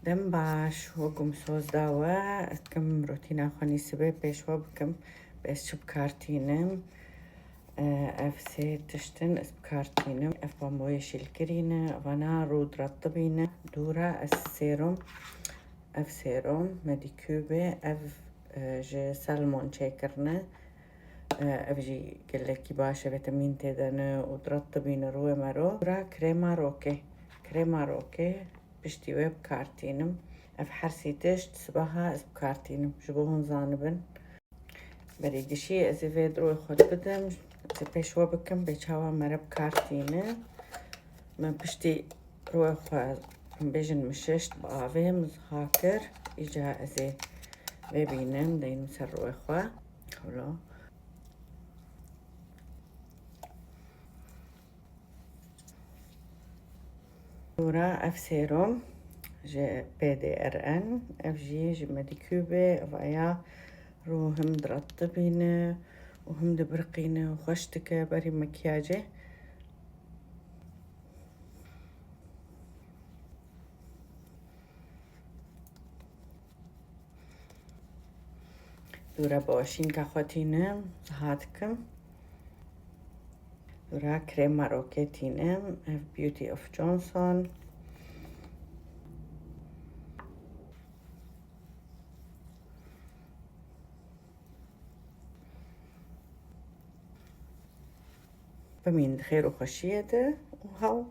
دم باش وقم سوز داوا كم روتينا خاني سبي بيشوا بكم بس شب كارتينم اف سي تشتن اس بكارتينم اف بامويش الكرينة فانا رود رطبينة دورا السيروم اف سيروم مديكوبي اف جي سالمون شيكرنا اف جي قلكي باشا فيتامين تدنا ودرطبينة روي مرو دورا كريما روكي بشتي ويب كارتينم اف حرسي تشت سباها اس بكارتينم جبوهن زانبن بريقشي ازي فيد روي خود بدم ازي بيشوا بكم بيشاوا مرب كارتينة ما بشتي روي خود بيجن مششت بآفيم هاكر إجا ازي ببينم دين مسر روي خود خلو دورا اف سيروم جي بي دي ار ان اف جي مديكوبي فايا رو هم درطبينه وهم دبرقينه وخشتكه بري مكياجه دورا باشين كاخوتينم هاتكم دورا كريم ماروكيتينم اف بيوتي اوف جونسون بمين خير وخشيته وهاو